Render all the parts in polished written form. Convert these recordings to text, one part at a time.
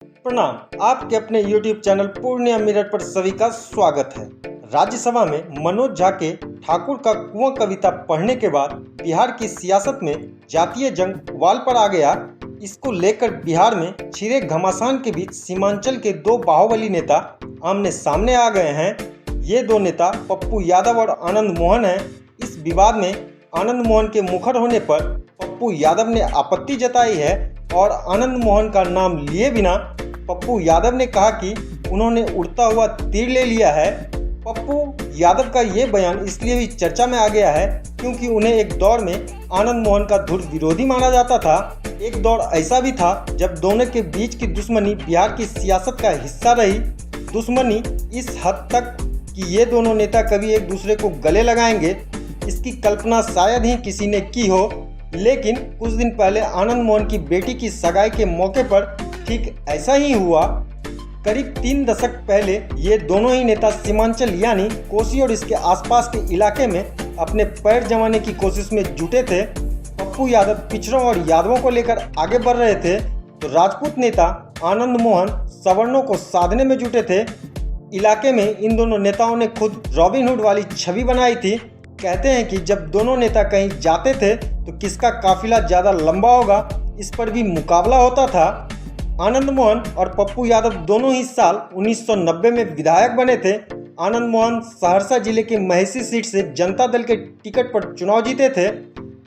प्रणाम। आपके अपने YouTube चैनल पूर्णिया मिरर पर सभी का स्वागत है। राज्यसभा में मनोज झा के ठाकुर का कुआं कविता पढ़ने के बाद बिहार की सियासत में जातीय जंग उबाल पर आ गया। इसको लेकर बिहार में छिरे घमासान के बीच सीमांचल के दो बाहुबली नेता आमने सामने आ गए हैं। ये दो नेता पप्पू यादव और आनंद मोहन हैं। इस विवाद में आनंद मोहन के मुखर होने पर पप्पू यादव ने आपत्ति जताई है और आनंद मोहन का नाम लिए बिना पप्पू यादव ने कहा कि उन्होंने उड़ता हुआ तीर ले लिया है। पप्पू यादव का ये बयान इसलिए भी चर्चा में आ गया है क्योंकि उन्हें एक दौर में आनंद मोहन का धुर विरोधी माना जाता था। एक दौर ऐसा भी था जब दोनों के बीच की दुश्मनी बिहार की सियासत का हिस्सा रही। दुश्मनी इस हद तक कि ये दोनों नेता कभी एक दूसरे को गले लगाएंगे, इसकी कल्पना शायद ही किसी ने की हो। लेकिन कुछ दिन पहले आनंद मोहन की बेटी की सगाई के मौके पर ठीक ऐसा ही हुआ। करीब 3 दशक पहले ये दोनों ही नेता सीमांचल यानी कोसी और इसके आसपास के इलाके में अपने पैर जमाने की कोशिश में जुटे थे। पप्पू यादव पिछड़ों और यादवों को लेकर आगे बढ़ रहे थे तो राजपूत नेता आनंद मोहन सवर्णों को साधने में जुटे थे। इलाके में इन दोनों नेताओं ने खुद रॉबिनहुड वाली छवि बनाई थी। कहते हैं कि जब दोनों नेता कहीं जाते थे तो किसका काफिला ज़्यादा लंबा होगा, इस पर भी मुकाबला होता था। आनंद मोहन और पप्पू यादव दोनों ही साल 1990 में विधायक बने थे। आनंद मोहन सहरसा जिले के महिषी सीट से जनता दल के टिकट पर चुनाव जीते थे,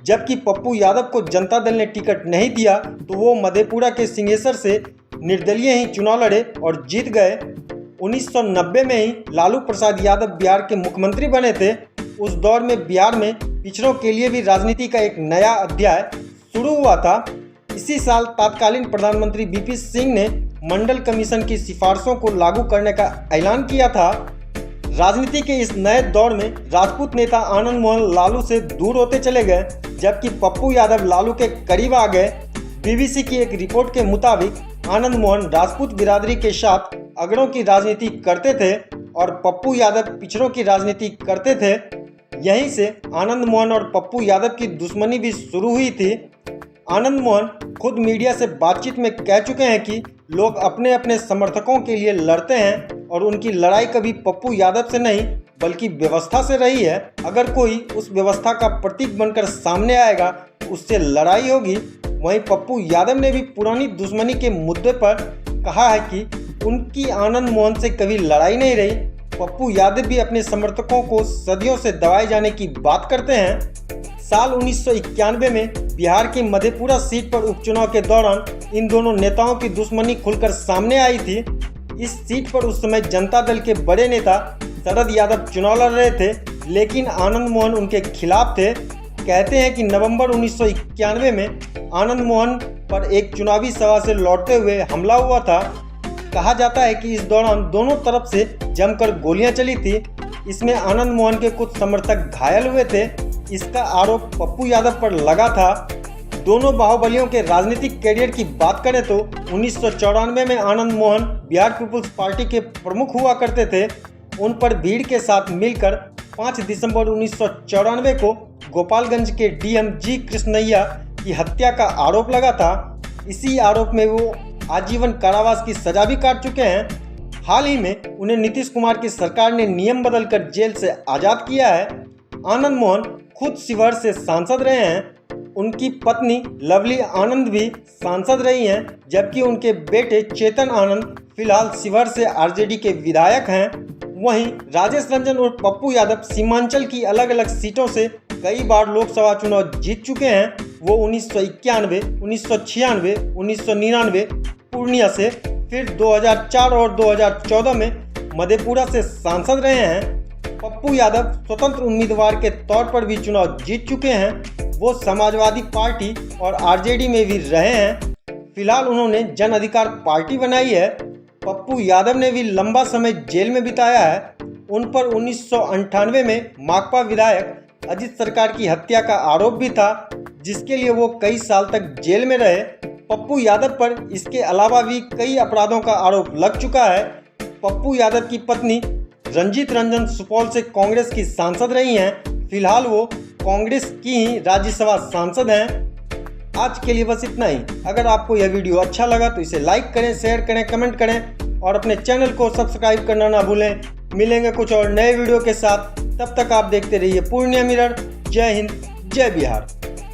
जबकि पप्पू यादव को जनता दल ने टिकट नहीं दिया तो वो मधेपुरा के सिंहेश्वर से निर्दलीय ही चुनाव लड़े और जीत गए। 1990 में ही लालू प्रसाद यादव बिहार के मुख्यमंत्री बने थे। उस दौर में बिहार में पिछड़ों के लिए भी राजनीति का एक नया अध्याय शुरू हुआ था। इसी साल तत्कालीन प्रधानमंत्री वीपी सिंह ने मंडल कमीशन की सिफारिशों को लागू करने का ऐलान किया था। राजनीति के इस नए दौर में राजपूत नेता आनंद मोहन लालू से दूर होते चले गए, जबकि पप्पू यादव लालू के करीब आ गए। बीबीसी की एक रिपोर्ट के मुताबिक आनंद मोहन राजपूत बिरादरी के साथ अगड़ों की राजनीति करते थे और पप्पू यादव पिछड़ों की राजनीति करते थे। यहीं से आनंद मोहन और पप्पू यादव की दुश्मनी भी शुरू हुई थी। आनंद मोहन खुद मीडिया से बातचीत में कह चुके हैं कि लोग अपने अपने समर्थकों के लिए लड़ते हैं और उनकी लड़ाई कभी पप्पू यादव से नहीं बल्कि व्यवस्था से रही है। अगर कोई उस व्यवस्था का प्रतीक बनकर सामने आएगा तो उससे लड़ाई होगी। वहीं पप्पू यादव ने भी पुरानी दुश्मनी के मुद्दे पर कहा है कि उनकी आनंद मोहन से कभी लड़ाई नहीं रही। पप्पू यादव भी अपने समर्थकों को सदियों से दबाए जाने की बात करते हैं। साल 1991 में बिहार की मधेपुरा सीट पर उपचुनाव के दौरान इन दोनों नेताओं की दुश्मनी खुलकर सामने आई थी। इस सीट पर उस समय जनता दल के बड़े नेता शरद यादव चुनाव लड़ रहे थे, लेकिन आनंद मोहन उनके खिलाफ थे। कहते हैं कि नवंबर 1991 में आनंद मोहन पर एक चुनावी सभा से लौटते हुए हमला हुआ था। कहा जाता है कि इस दौरान दोनों तरफ से जमकर गोलियां चली थी। इसमें आनंद मोहन के कुछ समर्थक घायल हुए थे। इसका आरोप पप्पू यादव पर लगा था। दोनों बाहुबलियों के राजनीतिक कैरियर की बात करें तो 1994 में आनंद मोहन बिहार पीपुल्स पार्टी के प्रमुख हुआ करते थे। उन पर भीड़ के साथ मिलकर 5 दिसंबर 1994 को गोपालगंज के डीएम जी कृष्णैया की हत्या का आरोप लगा था। इसी आरोप में वो आजीवन कारावास की सजा भी काट चुके हैं। हाल ही में उन्हें नीतीश कुमार की सरकार ने नियम बदलकर जेल से आज़ाद किया है। आनंद मोहन खुद शिवहर से सांसद रहे हैं। उनकी पत्नी लवली आनंद भी सांसद रही हैं, जबकि उनके बेटे चेतन आनंद फिलहाल शिवहर से आरजेडी के विधायक हैं। वहीं राजेश रंजन और पप्पू यादव सीमांचल की अलग अलग सीटों से कई बार लोकसभा चुनाव जीत चुके हैं। वो 1991, 1996, 1999 पूर्णिया से, फिर 2004 और 2014 में मधेपुरा से सांसद रहे हैं। पप्पू यादव स्वतंत्र उम्मीदवार के तौर पर भी चुनाव जीत चुके हैं। वो समाजवादी पार्टी और आरजेडी में भी रहे हैं। फिलहाल उन्होंने जन अधिकार पार्टी बनाई है। पप्पू यादव ने भी लंबा समय जेल में बिताया है। उन पर 1998 में माकपा विधायक अजित सरकार की हत्या का आरोप भी था, जिसके लिए वो कई साल तक जेल में रहे। पप्पू यादव पर इसके अलावा भी कई अपराधों का आरोप लग चुका है। पप्पू यादव की पत्नी रंजीत रंजन सुपौल से कांग्रेस की सांसद रही हैं। फिलहाल वो कांग्रेस की ही राज्यसभा सांसद हैं। आज के लिए बस इतना ही। अगर आपको यह वीडियो अच्छा लगा तो इसे लाइक करें, शेयर करें, कमेंट करें और अपने चैनल को सब्सक्राइब करना ना भूलें। मिलेंगे कुछ और नए वीडियो के साथ, तब तक आप देखते रहिए पूर्णिया मिरर। जय हिंद, जय बिहार।